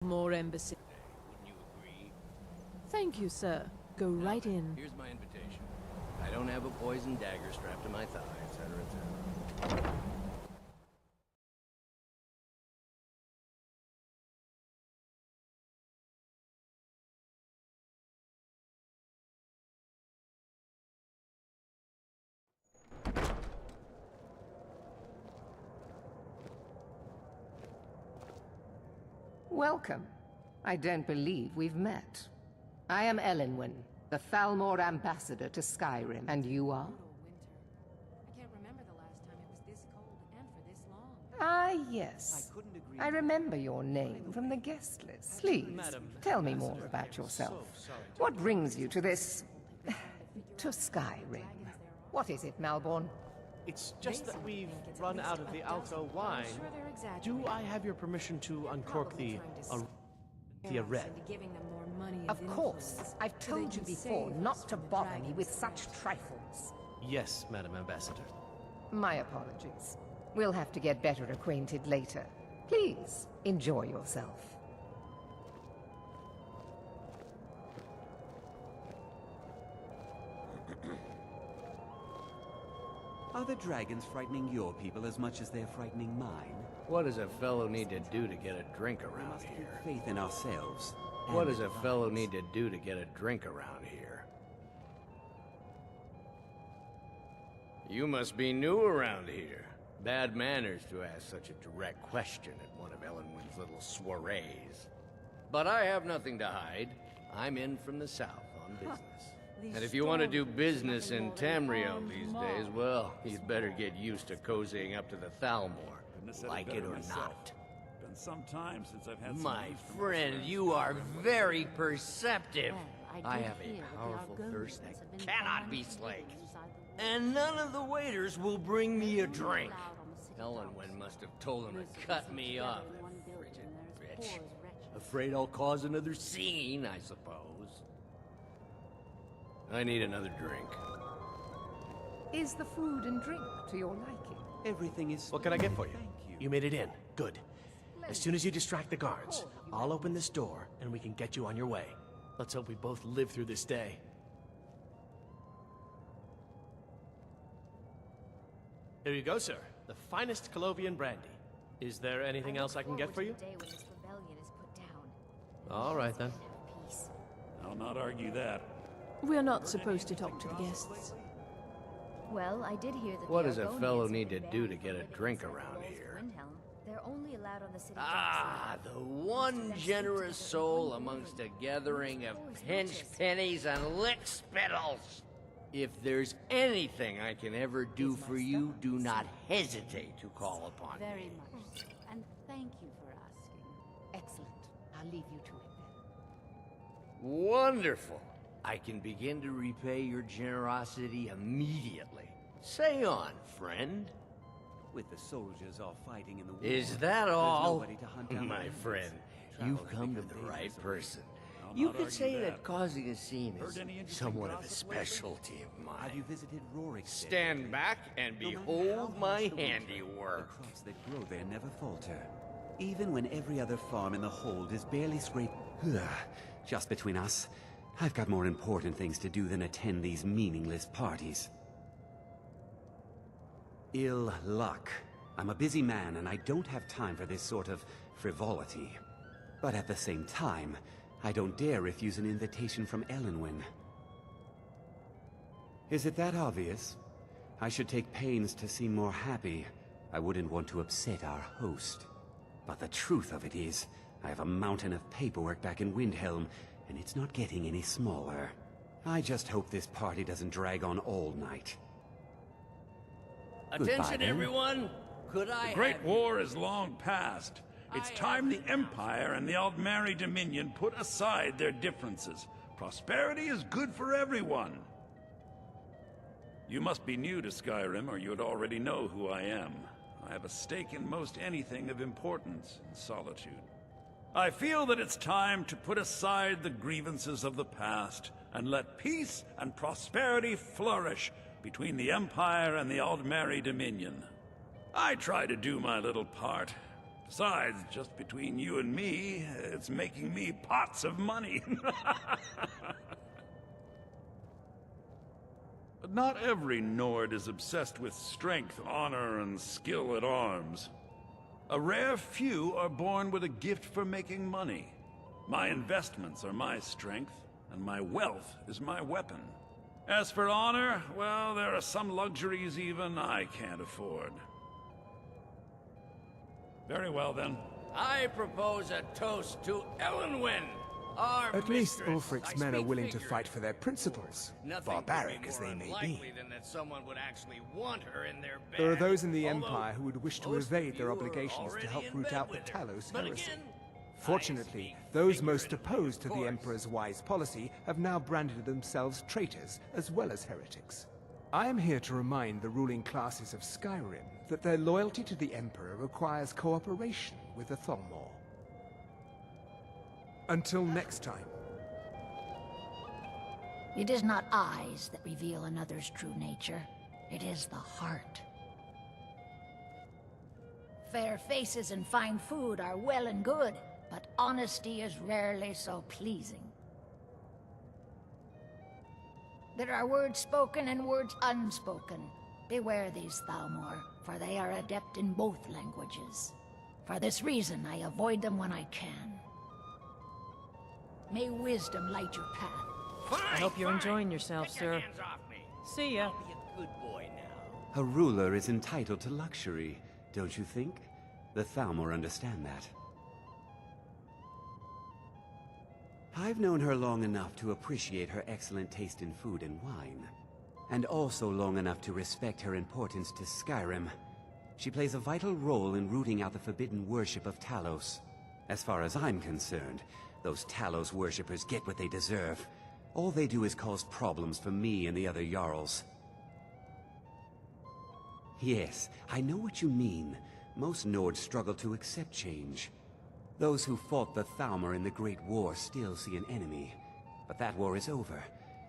More embassy. Wouldn't you agree? Thank you, sir. Go right in. Here's my invitation. I don't have a poison dagger strapped to my thigh, etc., etc. Welcome. I don't believe we've met. I am Elenwen, the Thalmor ambassador to Skyrim, and you are? I can't remember the last time it was this cold and for this long. Ah, yes. I remember your name from the guest list. Please, tell me more about yourself. What brings you to this... to Skyrim? What is it, Malborn? It's just that we've run out of the Alto wine. Do I have your permission to uncork the red? Of course. I've told you before not to bother me with such trifles. Yes, Madam Ambassador. My apologies. We'll have to get better acquainted later. Please, enjoy yourself. Are the dragons frightening your people as much as they're frightening mine? What does a fellow need to do to get a drink around here? Faith in ourselves. What does a fellow need to do to get a drink around here? You must be new around here. Bad manners to ask such a direct question at one of Elenwen's little soirees. But I have nothing to hide. I'm in from the south on business. And if you want to do business in Tamriel these days, well, you'd better get used to cozying up to the Thalmor, like it or not. Been some time since I've had My friend, you are very perceptive. I have a powerful thirst that cannot be slaked. And none of the waiters will bring me a drink. Elenwen must have told them to cut me off, that frigid bitch. Afraid I'll cause another scene, I suppose. I need another drink. Is the food and drink to your liking? Everything is... What can I get for you? Thank you. You made it in. Good. As soon as you distract the guards, I'll open this door and we can get you on your way. Let's hope we both live through this day. Here you go, sir. The finest Colovian brandy. Is there anything else I can get for you? All right, then. I'll not argue that. We're not supposed to talk to the guests. Well, I did hear that What does a fellow need to do to get a drink around here? They're only allowed on the city. Ah, the one generous soul amongst a gathering of pinch pennies and lick spittles. If there's anything I can ever do for you, do not hesitate to call upon me. Very much. And thank you for asking. Excellent. I'll leave you to it then. Wonderful. I can begin to repay your generosity immediately. Say on, friend. With the soldiers all fighting in the war, Is that there's all? nobody to hunt down My the friend, travel you've come to the because right they person. I'll You not could argue say that that. causing a scene is Heard any interesting somewhat of a gossip lately? specialty of Have you mine. visited Rorik? Stand back and No matter how behold my harsh the winter, handiwork. The crops that grow there never falter. Even when every other farm in the hold is barely scraped... Just between us, I've got more important things to do than attend these meaningless parties. Ill luck. I'm a busy man and I don't have time for this sort of frivolity. But at the same time, I don't dare refuse an invitation from Elenwen. Is it that obvious? I should take pains to seem more happy. I wouldn't want to upset our host. But the truth of it is, I have a mountain of paperwork back in Windhelm, and it's not getting any smaller. I just hope this party doesn't drag on all night. Goodbye, Attention, then. everyone! Could I The Great have... War is long past. It's time the Empire and the Aldmeri Dominion put aside their differences. Prosperity is good for everyone. You must be new to Skyrim, or you'd already know who I am. I have a stake in most anything of importance in Solitude. I feel that it's time to put aside the grievances of the past and let peace and prosperity flourish between the Empire and the Aldmeri Dominion. I try to do my little part. Besides, just between you and me, it's making me pots of money. But not every Nord is obsessed with strength, honor, and skill at arms. A rare few are born with a gift for making money. My investments are my strength, and my wealth is my weapon. As for honor, well, there are some luxuries even I can't afford. Very well, then. I propose a toast to Elenwen, our At least mistress. Ulfric's I men are speak willing to figuratively. fight for their principles, Nothing barbaric could as be they more may be. unlikely than that someone would actually want her in their bed. There are those in the Although Empire who would wish to most evade of their you are obligations to already help in root bed out the with her. Talos But heresy. again, Fortunately, I speak those most figuratively, opposed to of the course. Emperor's wise policy have now branded themselves traitors as well as heretics. I am here to remind the ruling classes of Skyrim that their loyalty to the Emperor requires cooperation with the Thalmor. Until next time. It is not eyes that reveal another's true nature. It is the heart. Fair faces and fine food are well and good, but honesty is rarely so pleasing. There are words spoken and words unspoken. Beware these Thalmor, for they are adept in both languages. For this reason, I avoid them when I can. May wisdom light your path. Fine, I hope you're fine. enjoying yourself, Get your sir. hands off me. See ya. I'll be a good boy now. A ruler is entitled to luxury, don't you think? The Thalmor understand that. I've known her long enough to appreciate her excellent taste in food and wine. And also long enough to respect her importance to Skyrim. She plays a vital role in rooting out the forbidden worship of Talos. As far as I'm concerned, those Talos worshippers get what they deserve. All they do is cause problems for me and the other Jarls. Yes, I know what you mean. Most Nords struggle to accept change. Those who fought the Thalmor in the Great War still see an enemy. But that war is over,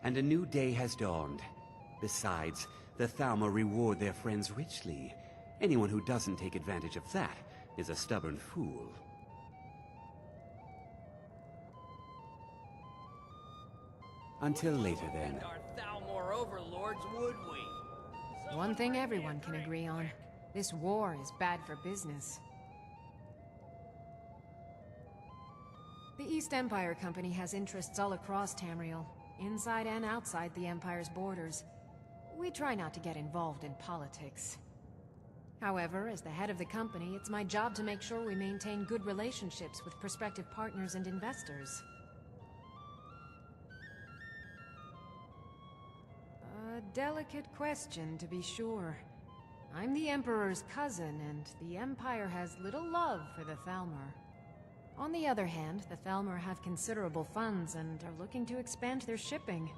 and a new day has dawned. Besides, the Thalmor reward their friends richly. Anyone who doesn't take advantage of that is a stubborn fool. Until later, then. Our Thalmor overlords, would we? One thing everyone can agree on. This war is bad for business. The East Empire Company has interests all across Tamriel, inside and outside the Empire's borders. We try not to get involved in politics. However, as the head of the company, it's my job to make sure we maintain good relationships with prospective partners and investors. A delicate question, to be sure. I'm the Emperor's cousin, and the Empire has little love for the Thalmor. On the other hand, the Thalmor have considerable funds and are looking to expand their shipping.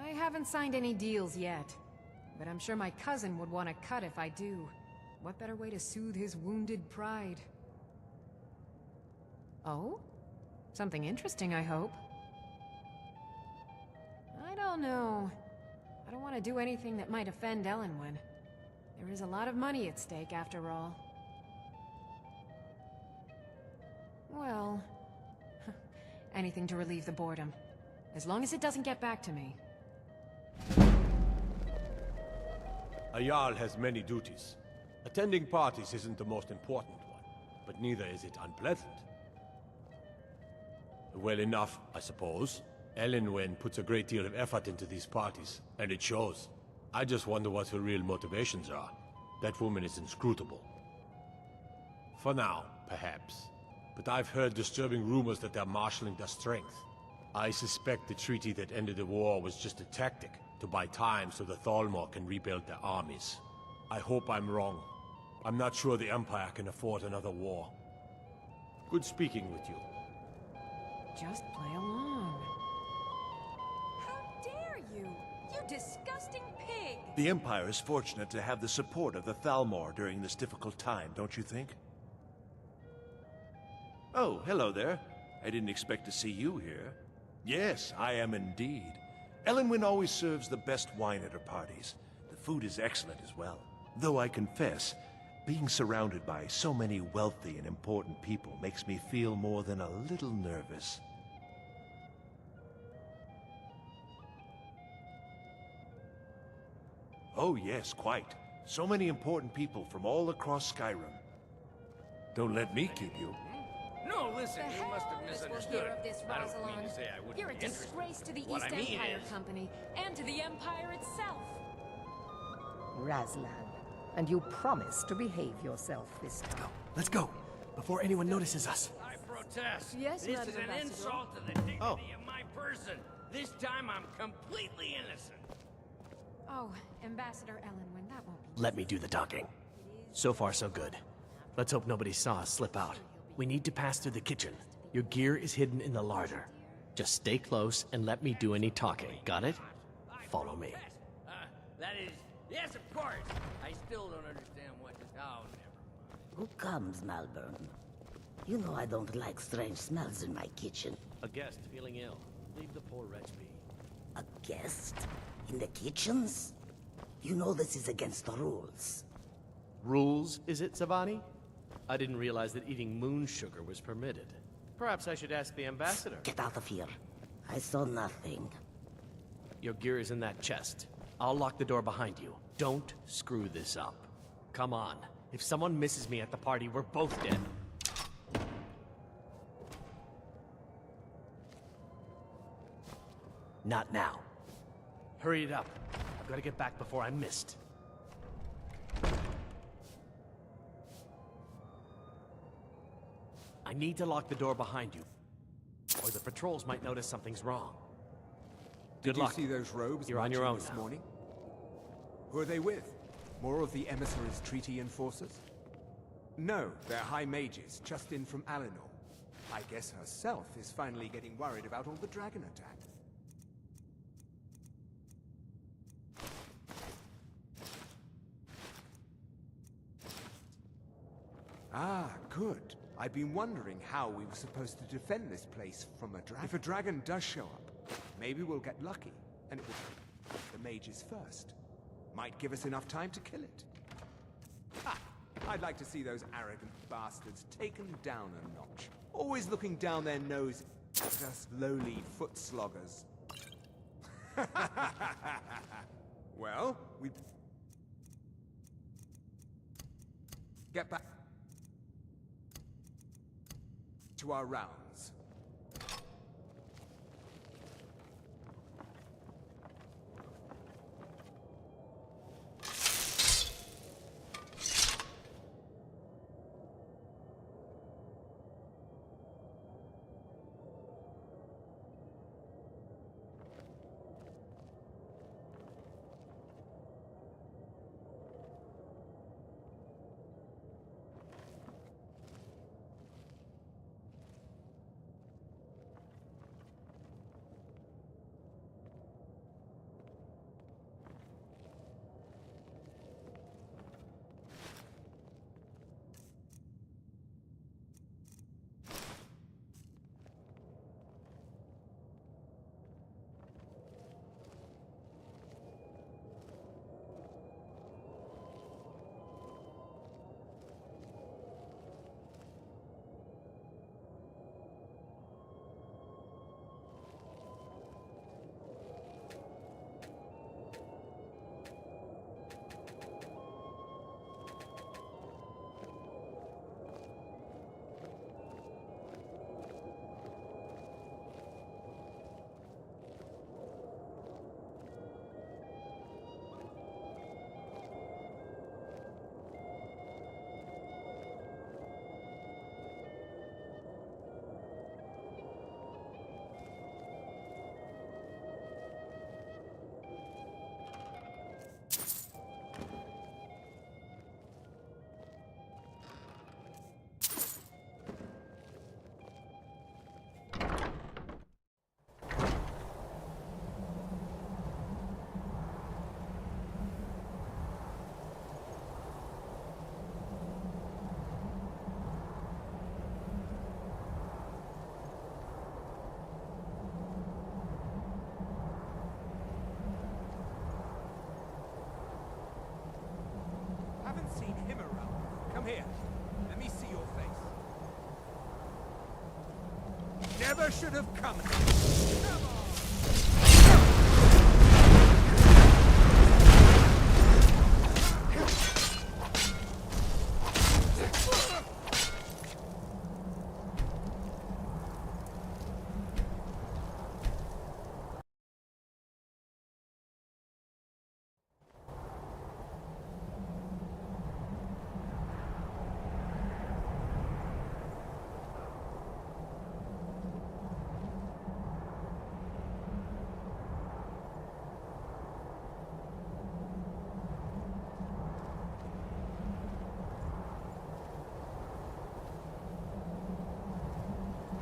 I haven't signed any deals yet, but I'm sure my cousin would want a cut if I do. What better way to soothe his wounded pride? Oh? Something interesting, I hope. I don't know. I don't want to do anything that might offend Elenwen. There is a lot of money at stake, after all. Well... anything to relieve the boredom. As long as it doesn't get back to me. A Jarl has many duties. Attending parties isn't the most important one, but neither is it unpleasant. Well enough, I suppose. Elenwen puts a great deal of effort into these parties, and it shows. I just wonder what her real motivations are. That woman is inscrutable. For now, perhaps. But I've heard disturbing rumors that they're marshalling their strength. I suspect the treaty that ended the war was just a tactic to buy time so the Thalmor can rebuild their armies. I hope I'm wrong. I'm not sure the Empire can afford another war. Good speaking with you. Just play along. How dare you! You disgusting pig! The Empire is fortunate to have the support of the Thalmor during this difficult time, don't you think? Oh, hello there. I didn't expect to see you here. Yes, I am indeed. Elenwen always serves the best wine at her parties. The food is excellent as well. Though I confess, Being surrounded by so many wealthy and important people makes me feel more than a little nervous. Oh yes, quite. So many important people from all across Skyrim. Don't let me keep you. No, listen, The you must have hell is misunderstood. of this, I don't mean Rosalind. to say I wouldn't You're a be interested. disgrace to the What East I mean Empire is... Company and to the Empire itself. Razlan, and you promise to behave yourself this time. Let's go, before anyone notices us. I protest. Yes, this Madam is an Ambassador. insult to the dignity of my person. This time I'm completely innocent. Oh, Ambassador Ellenwyn, that won't be... Let me do the talking. So far, so good. Let's hope nobody saw us slip out. We need to pass through the kitchen. Your gear is hidden in the larder. Just stay close and let me do any talking. Got it? Follow me. That is... Yes, of course. I still don't understand what... Oh, never mind. Who comes, Malvern? You know I don't like strange smells in my kitchen. A guest feeling ill. Leave the poor wretch be. A guest? In the kitchens? You know this is against the rules. Rules, is it, Savani? I didn't realize that eating moon sugar was permitted. Perhaps I should ask the ambassador. Get out of here. I saw nothing. Your gear is in that chest. I'll lock the door behind you. Don't screw this up. Come on. If someone misses me at the party, we're both dead. Not now. Hurry it up. I've got to get back before I'm missed. I need to lock the door behind you, or the patrols might notice something's wrong. Good luck. Did you see those robes You're on your marching own this now. morning? Who are they with? More of the emissaries' treaty enforcers? No, they're high mages, just in from Alinor. I guess herself is finally getting worried about all the dragon attack. Ah, good. I've been wondering how we were supposed to defend this place from a dragon. If a dragon does show up, maybe we'll get lucky, and it will the mages first. Might give us enough time to kill it. Ha! I'd like to see those arrogant bastards taken down a notch. Always looking down their nose at us lowly foot sloggers. Well, we... Get back to our rounds. never should have come.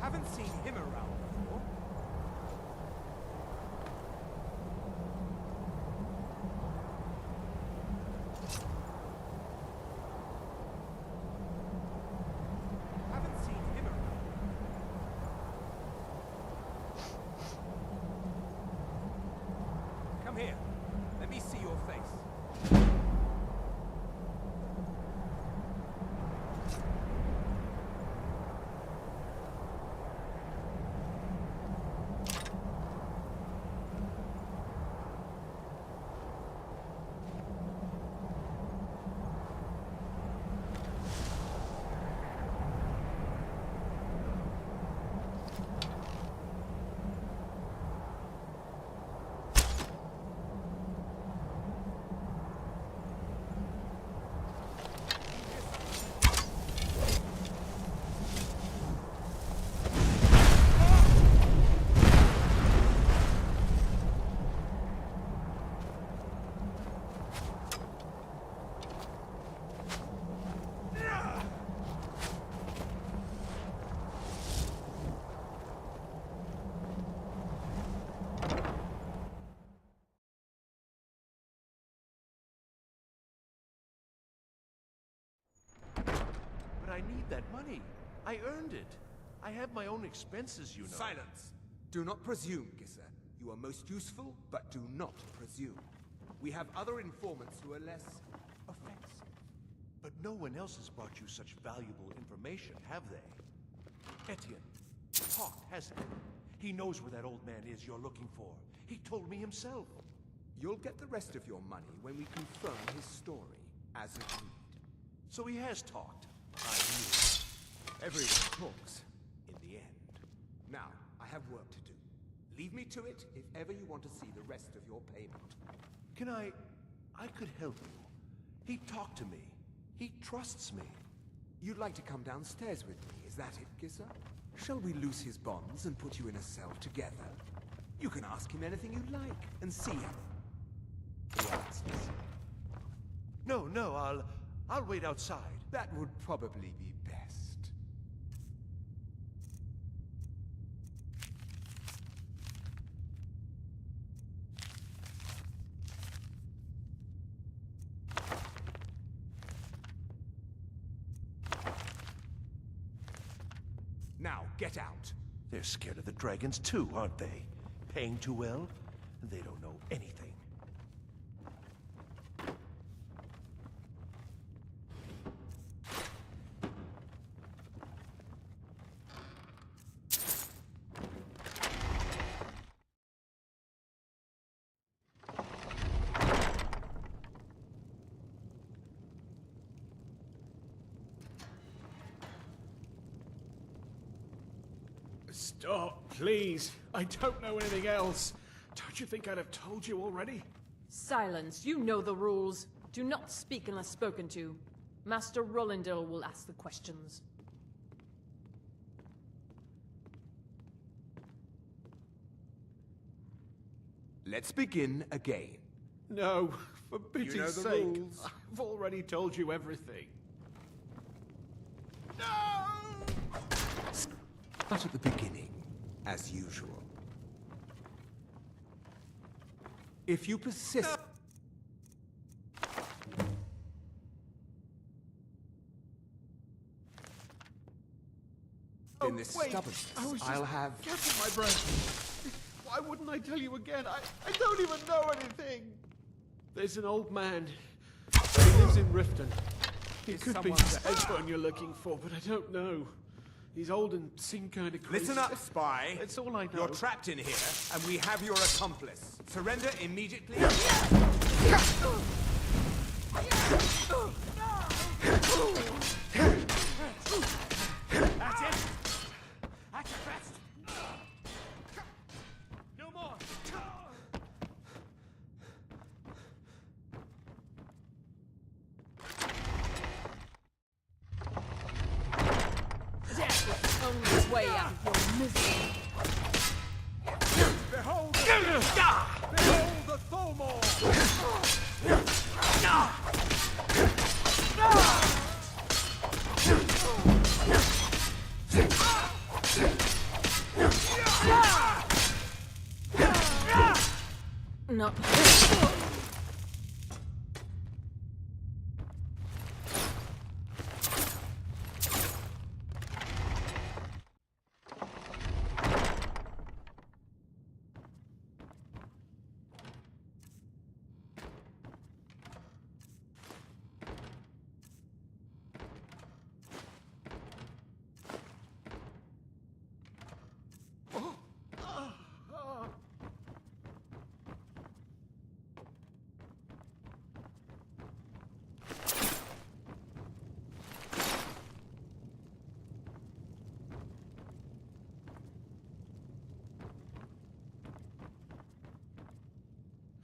Haven't seen him around before. Haven't seen him around. Come here. Let me see your face. I need that money. I earned it. I have my own expenses, you know. Silence! Do not presume, Gisser. You are most useful, but do not presume. We have other informants who are less offensive. But no one else has brought you such valuable information, have they? Etienne talked, hasn't he? He knows where that old man is you're looking for. He told me himself. You'll get the rest of your money when we confirm his story, as agreed. So he has talked. I knew. Everyone talks, in the end. Now, I have work to do. Leave me to it if ever you want to see the rest of your payment. Can I could help you. He talked to me. He trusts me. You'd like to come downstairs with me, is that it, Gisser? Shall we loose his bonds and put you in a cell together? You can ask him anything you like, and see him. He answers. No, I'll wait outside. That would probably be best. Now, get out. They're scared of the dragons too, aren't they? Paying too well? They don't know anything. Stop, please. I don't know anything else. Don't you think I'd have told you already? Silence. You know the rules. Do not speak unless spoken to. Master Rollindale will ask the questions. Let's begin again. No, for pity's know the sake. rules. I've already told you everything. Start at the beginning, as usual. If you persist... in this stubbornness, I'll have... catching my breath. Why wouldn't I tell you again? I don't even know anything. There's an old man. He lives in Riften. He could be the headphone you're looking for, but I don't know. He's old and seemed kind of crazy. Listen up, spy. That's all I know. You're trapped in here, and we have your accomplice. Surrender immediately. That's it! That's the best! No more! Death is the only way out of your misery. Behold the Thomor! Not.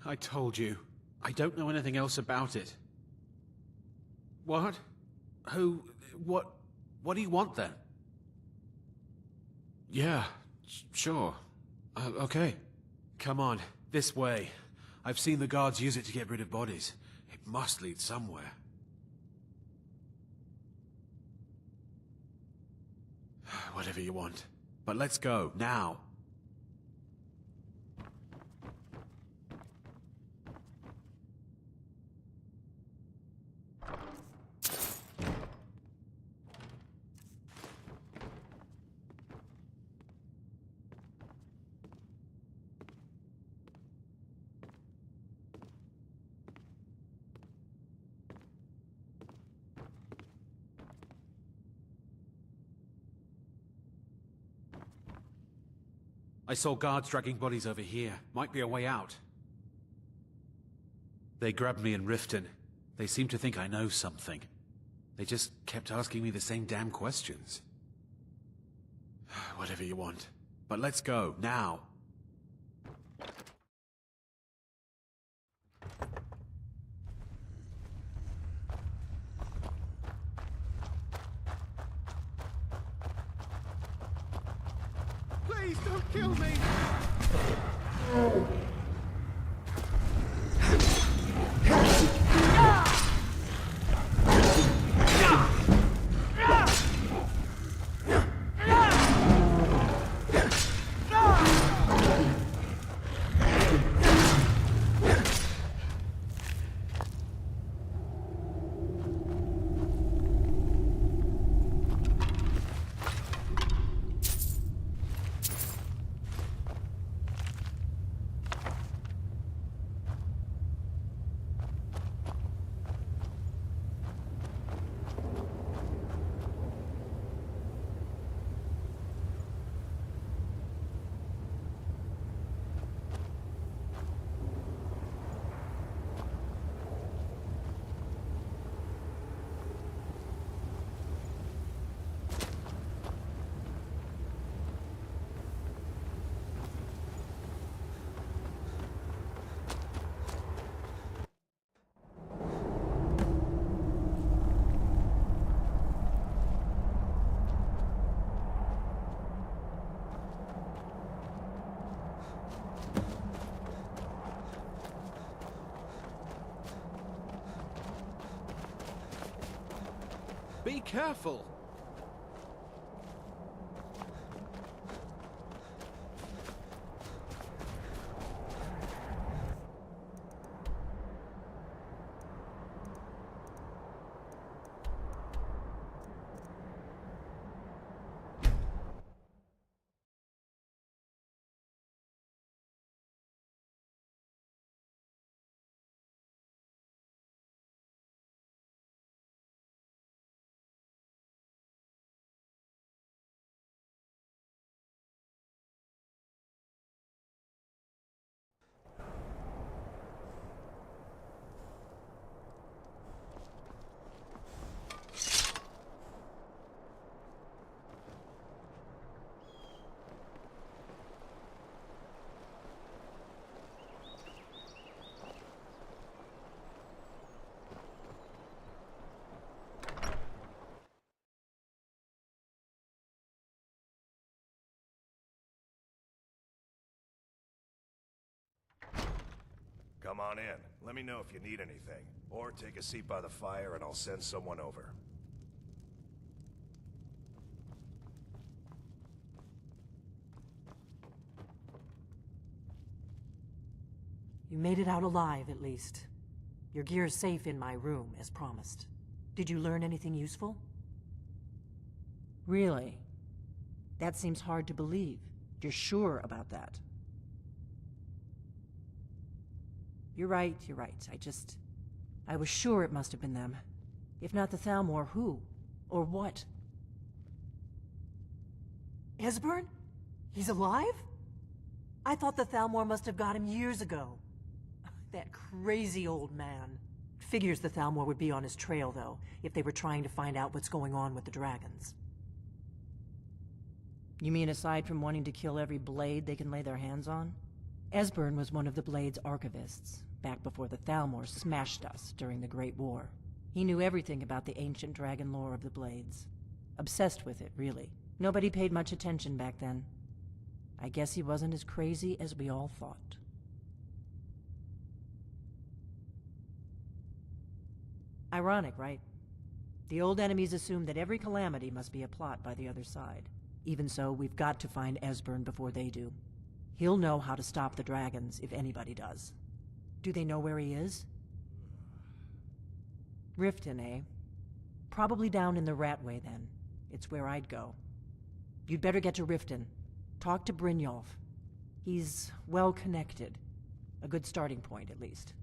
I told you. I don't know anything else about it. What? Who? What do you want then? Yeah, sure. Okay. Come on, this way. I've seen the guards use it to get rid of bodies. It must lead somewhere. Whatever you want. But let's go, now. I saw guards dragging bodies over here. Might be a way out. They grabbed me in Riften. They seem to think I know something. They just kept asking me the same damn questions. Whatever you want. But let's go, now. Please don't kill me! Be careful! Come on in. Let me know if you need anything. Or take a seat by the fire and I'll send someone over. You made it out alive, at least. Your gear's safe in my room, as promised. Did you learn anything useful? Really? That seems hard to believe. You're sure about that? You're right. I was sure it must have been them. If not the Thalmor, who? Or what? Esbern? He's alive? I thought the Thalmor must have got him years ago. That crazy old man. Figures the Thalmor would be on his trail, though, if they were trying to find out what's going on with the dragons. You mean aside from wanting to kill every blade they can lay their hands on? Esbern was one of the Blade's archivists, back before the Thalmor smashed us during the Great War. He knew everything about the ancient dragon lore of the Blades. Obsessed with it, really. Nobody paid much attention back then. I guess he wasn't as crazy as we all thought. Ironic, right? The old enemies assumed that every calamity must be a plot by the other side. Even so, we've got to find Esbern before they do. He'll know how to stop the dragons, if anybody does. Do they know where he is? Riften, eh? Probably down in the Ratway, then. It's where I'd go. You'd better get to Riften. Talk to Brynjolf. He's well-connected. A good starting point, at least.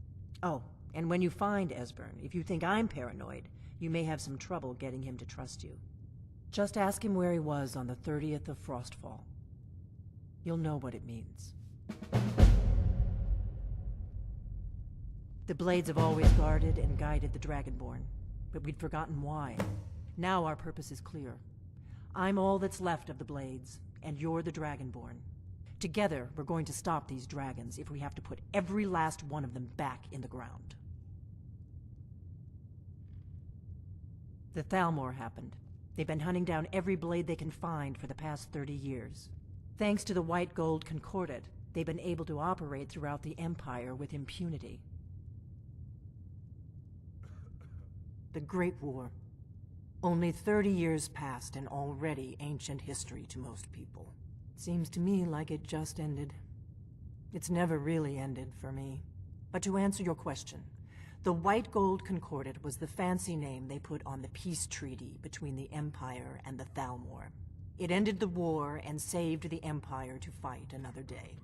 Oh, and when you find Esbern, if you think I'm paranoid, you may have some trouble getting him to trust you. Just ask him where he was on the 30th of Frostfall. You'll know what it means. The Blades have always guarded and guided the Dragonborn, but we'd forgotten why. Now our purpose is clear. I'm all that's left of the Blades, and you're the Dragonborn. Together, we're going to stop these dragons if we have to put every last one of them back in the ground. The Thalmor happened. They've been hunting down every blade they can find for the past 30 years. Thanks to the White Gold Concordat, they've been able to operate throughout the Empire with impunity. The Great War. Only 30 years passed and already ancient history to most people. Seems to me like it just ended. It's never really ended for me. But to answer your question, the White Gold Concordat was the fancy name they put on the peace treaty between the Empire and the Thalmor. It ended the war and saved the Empire to fight another day.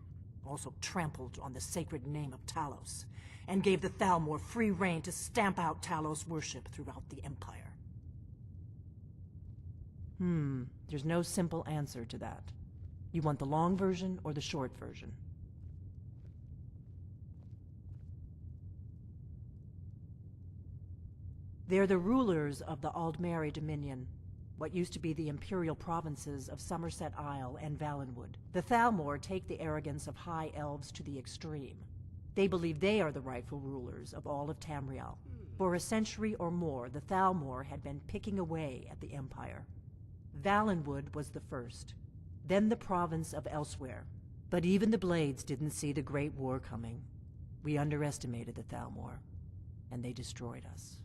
Also trampled on the sacred name of Talos, and gave the Thalmor free rein to stamp out Talos worship throughout the Empire. There's no simple answer to that. You want the long version or the short version? They're the rulers of the Aldmeri Dominion, what used to be the imperial provinces of Somerset Isle and Valenwood. The Thalmor take the arrogance of high elves to the extreme. They believe they are the rightful rulers of all of Tamriel. For a century or more, the Thalmor had been picking away at the Empire. Valenwood was the first, then the province of Elsewhere. But even the Blades didn't see the Great War coming. We underestimated the Thalmor, and they destroyed us.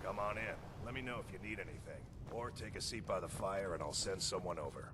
Come on in. Let me know if you need anything. Or take a seat by the fire and I'll send someone over.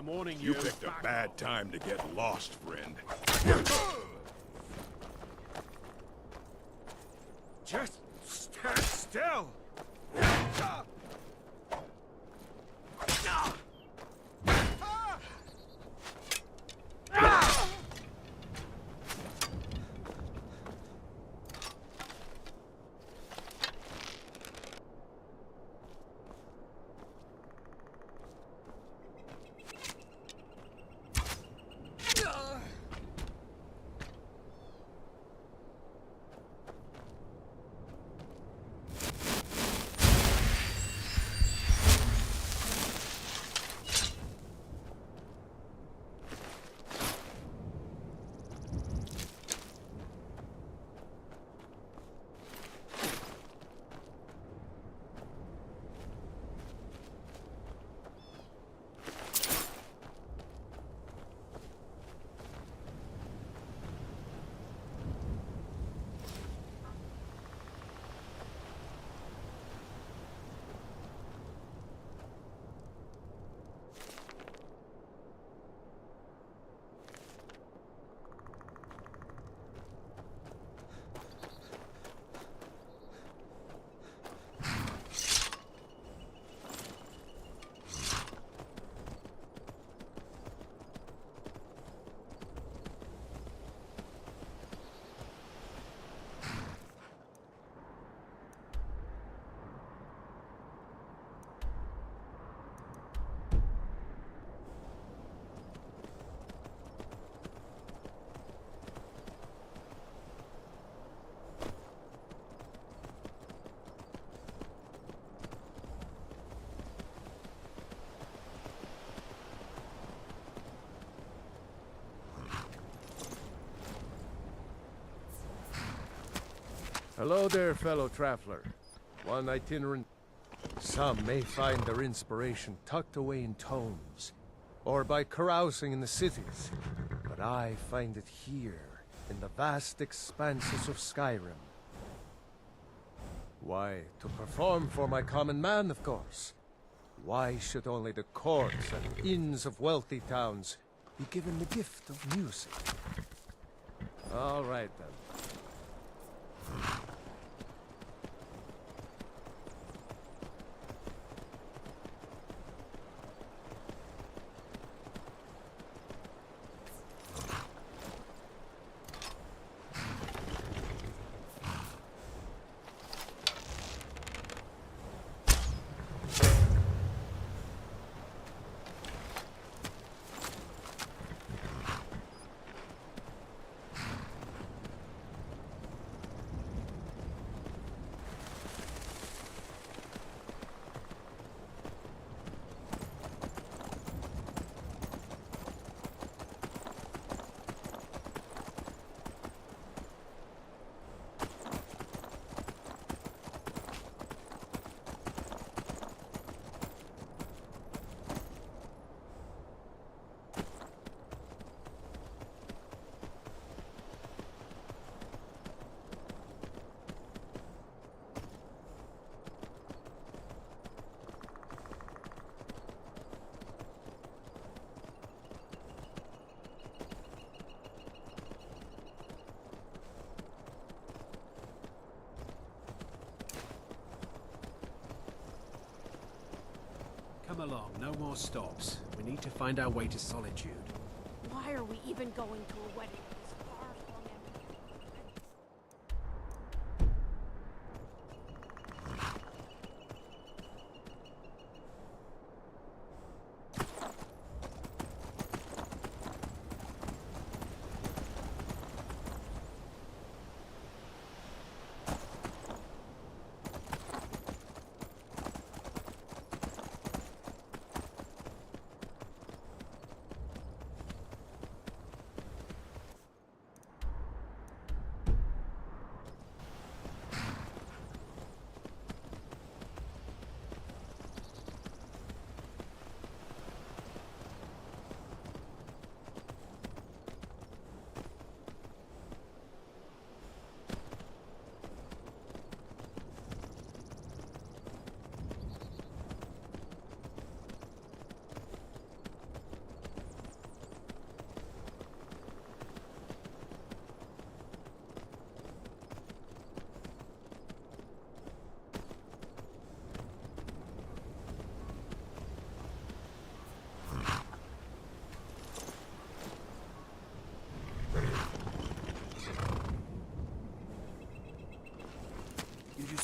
I'm warning You picked a bad time to get lost, friend. Just stand still! Hello there, fellow traveler. One itinerant. Some may find their inspiration tucked away in tomes, or by carousing in the cities, but I find it here, in the vast expanses of Skyrim. Why, to perform for my common man, of course. Why should only the courts and inns of wealthy towns be given the gift of music? All right, then. Come along, no more stops. We need to find our way to Solitude. Why are we even going to a wedding this far from him?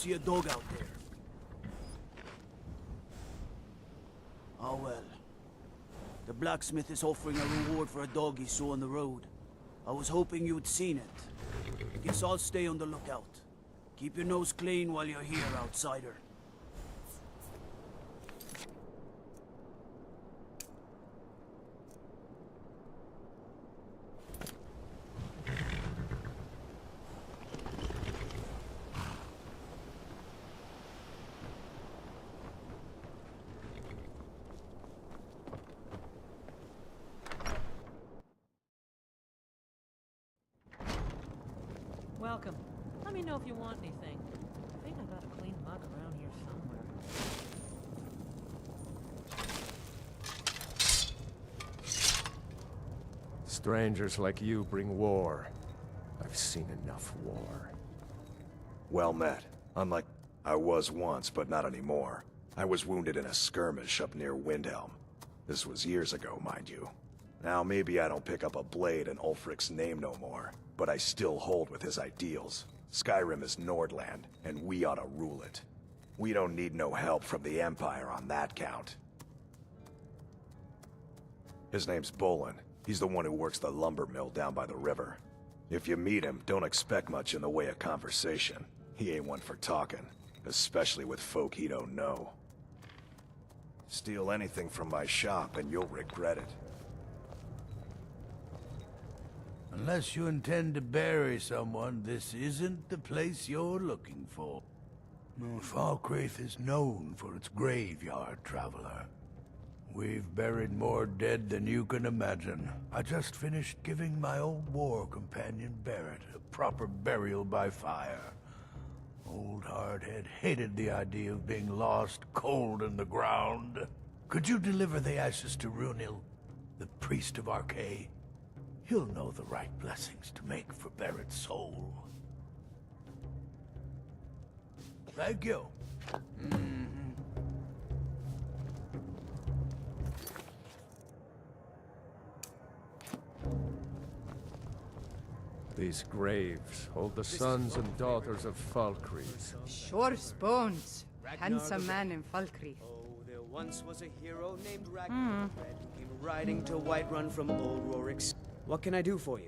see a dog out there. Oh well. The blacksmith is offering a reward for a dog he saw on the road. I was hoping you'd seen it. Guess I'll stay on the lookout. Keep your nose clean while you're here, outsider. Welcome. Let me know if you want anything. I think I got a clean mug around here somewhere. Strangers like you bring war. I've seen enough war. Well met. Unlike I was once, but not anymore. I was wounded in a skirmish up near Windhelm. This was years ago, mind you. Now maybe I don't pick up a blade in Ulfric's name no more, but I still hold with his ideals. Skyrim is Nordland, and we ought to rule it. We don't need no help from the Empire on that count. His name's Bolin. He's the one who works the lumber mill down by the river. If you meet him, don't expect much in the way of conversation. He ain't one for talking, especially with folk he don't know. Steal anything from my shop and you'll regret it. Unless you intend to bury someone, this isn't the place you're looking for. Falkreath is known for its graveyard, traveler. We've buried more dead than you can imagine. I just finished giving my old war companion Barrett a proper burial by fire. Old Hardhead hated the idea of being lost cold in the ground. Could you deliver the ashes to Runil, the priest of Arkay? He'll know the right blessings to make for Barrett's soul. Thank you. These graves hold the sons and daughters of Falkreath. Shor's bones. Handsome man in Falkreath. There once was a hero named Ragnar who came riding to Whiterun from old Rorik's. What can I do for you?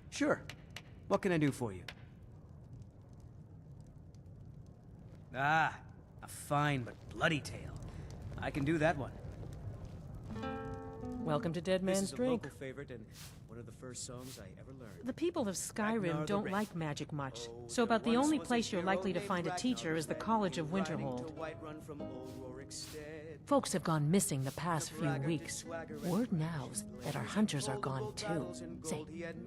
Sure. What can I do for you? Ah, a fine but bloody tale. I can do that one. Welcome to Dead Man's This is a Drink. local favorite and one of the first songs I ever learned. The people of Ragnar Skyrim the don't Red. like magic much, so about the only place you're likely to find a teacher is the College of Winterhold. Folks have gone missing the past few weeks. Word now's that our hunters are gone too. Say,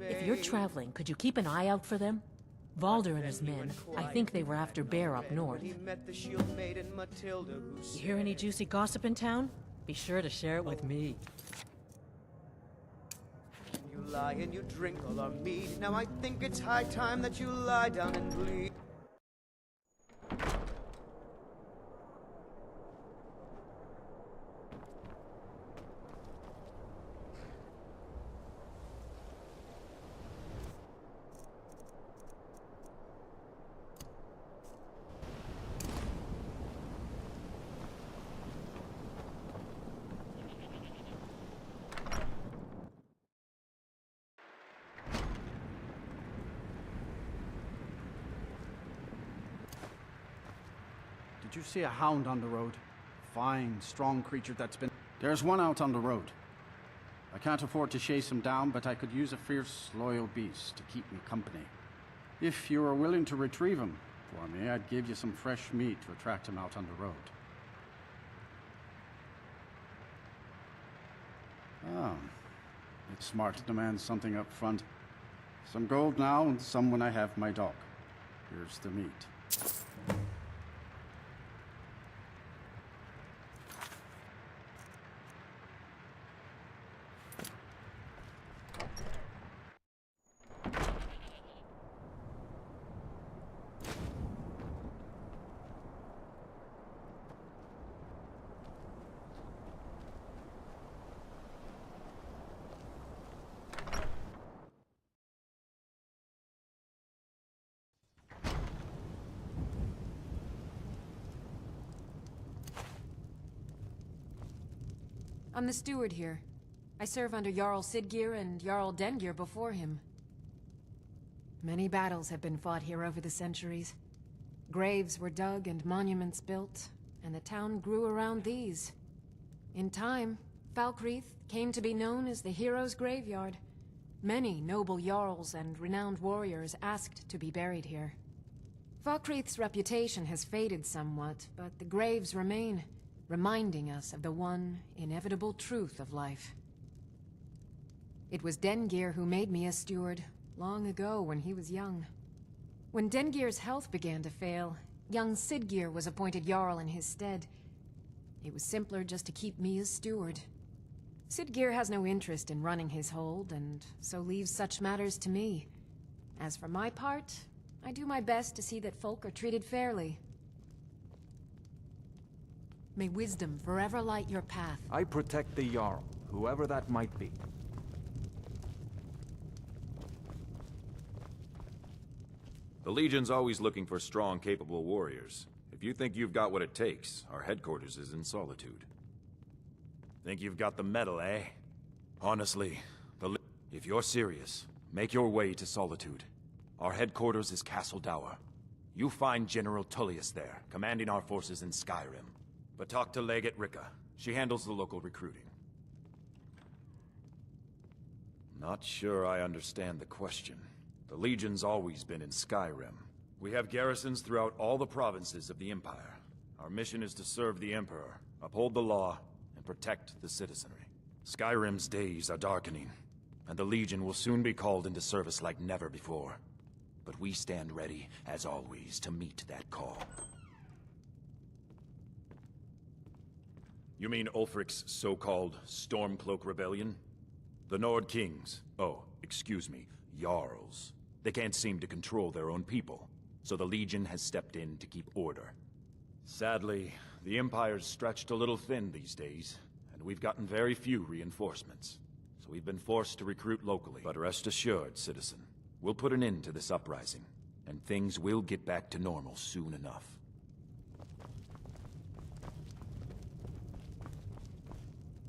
if you're traveling, could you keep an eye out for them? Valder and his men, I think they were after Bear up north. You hear any juicy gossip in town? Be sure to share it with me. You lie and you drink all our mead. Now I think it's high time that you lie down and bleed. Did you see a hound on the road? Fine, strong creature that's been... There's one out on the road. I can't afford to chase him down, but I could use a fierce, loyal beast to keep me company. If you were willing to retrieve him for me, I'd give you some fresh meat to attract him out on the road. Oh. It's smart to demand something up front. Some gold now, and some when I have my dog. Here's the meat. I'm the steward here. I serve under Jarl Siggeir and Jarl Dengeir before him. Many battles have been fought here over the centuries. Graves were dug and monuments built, and the town grew around these. In time, Falkreath came to be known as the Heroes' Graveyard. Many noble jarls and renowned warriors asked to be buried here. Falkreath's reputation has faded somewhat, but the graves remain, reminding us of the one inevitable truth of life. It was Dengeir who made me a steward, long ago when he was young. When Dengeir's health began to fail, young Siggeir was appointed Jarl in his stead. It was simpler just to keep me as steward. Siggeir has no interest in running his hold, and so leaves such matters to me. As for my part, I do my best to see that folk are treated fairly. May wisdom forever light your path. I protect the Jarl, whoever that might be. The Legion's always looking for strong, capable warriors. If you think you've got what it takes, our headquarters is in Solitude. Think you've got the metal, eh? Honestly, if you're serious, make your way to Solitude. Our headquarters is Castle Dower. You find General Tullius there, commanding our forces in Skyrim. But talk to Legate Ricka. She handles the local recruiting. Not sure I understand the question. The Legion's always been in Skyrim. We have garrisons throughout all the provinces of the Empire. Our mission is to serve the Emperor, uphold the law, and protect the citizenry. Skyrim's days are darkening, and the Legion will soon be called into service like never before. But we stand ready, as always, to meet that call. You mean Ulfric's so-called Stormcloak Rebellion? The Nord Kings, excuse me, Jarls. They can't seem to control their own people, so the Legion has stepped in to keep order. Sadly, the Empire's stretched a little thin these days, and we've gotten very few reinforcements. So we've been forced to recruit locally. But rest assured, citizen, we'll put an end to this uprising, and things will get back to normal soon enough.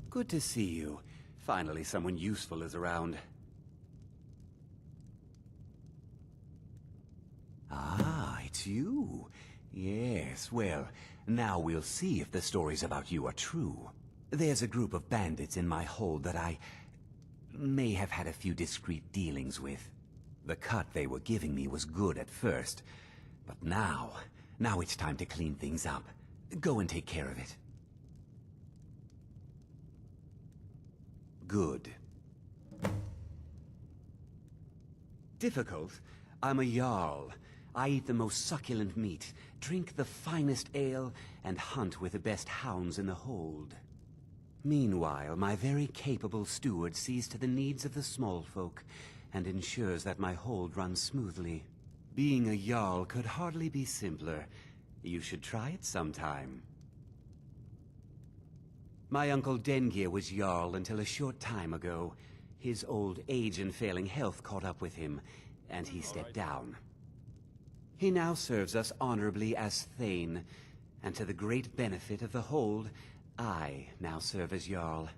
Good to see you. Finally, someone useful is around. Ah, it's you. Yes, well, now we'll see if the stories about you are true. There's a group of bandits in my hold that I may have had a few discreet dealings with. The cut they were giving me was good at first, but now it's time to clean things up. Go and take care of it. Good. Difficult? I'm a Jarl. I eat the most succulent meat, drink the finest ale, and hunt with the best hounds in the hold. Meanwhile, my very capable steward sees to the needs of the small folk, and ensures that my hold runs smoothly. Being a Jarl could hardly be simpler. You should try it sometime. My uncle Dengeir was Jarl until a short time ago. His old age and failing health caught up with him, and he stepped down. He now serves us honorably as Thane, and to the great benefit of the hold, I now serve as Jarl.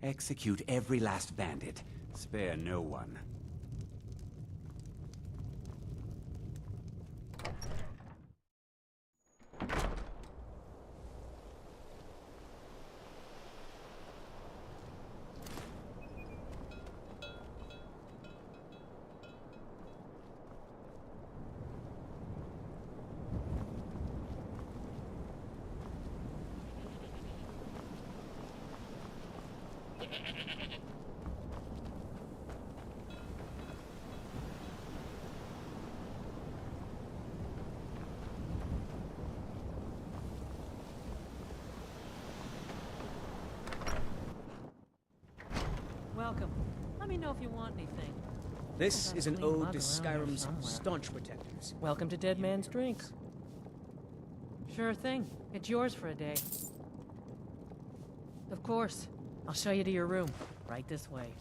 Execute every last bandit. Spare no one. Welcome. Let me know if you want anything. This is an ode to Skyrim's staunch protectors. Welcome to Dead Man's Drink. Sure thing. It's yours for a day. Of course. I'll show you to your room. Right this way.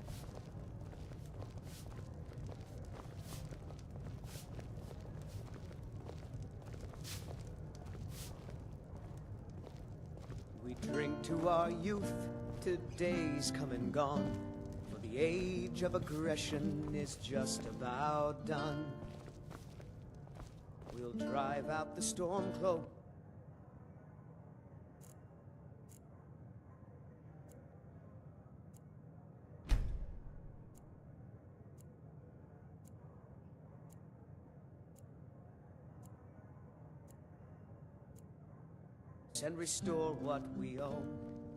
We drink to our youth, to days come and gone. For the age of aggression is just about done. We'll drive out the Stormcloak. And restore what we own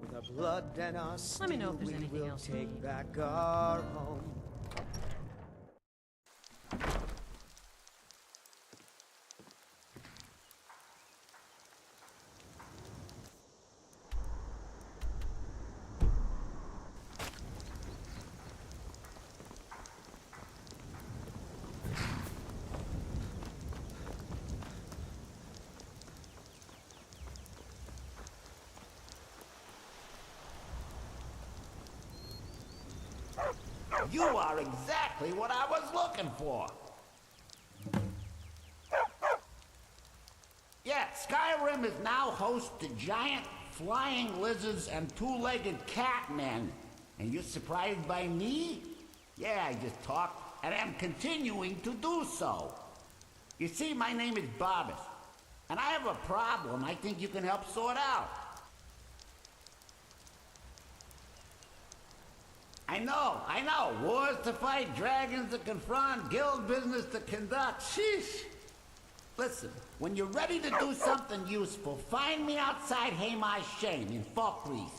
with our blood and our steel. Let me know if there's anything we will else you take need. back our home. You are exactly what I was looking for. Yeah, Skyrim is now host to giant flying lizards and two-legged catmen. And you're surprised by me? Yeah, I just talked, and I'm continuing to do so. You see, my name is Barbas, and I have a problem I think you can help sort out. I know. Wars to fight, dragons to confront, guild business to conduct. Sheesh. Listen, when you're ready to do something useful, find me outside Haymar's Shame in Falkreath.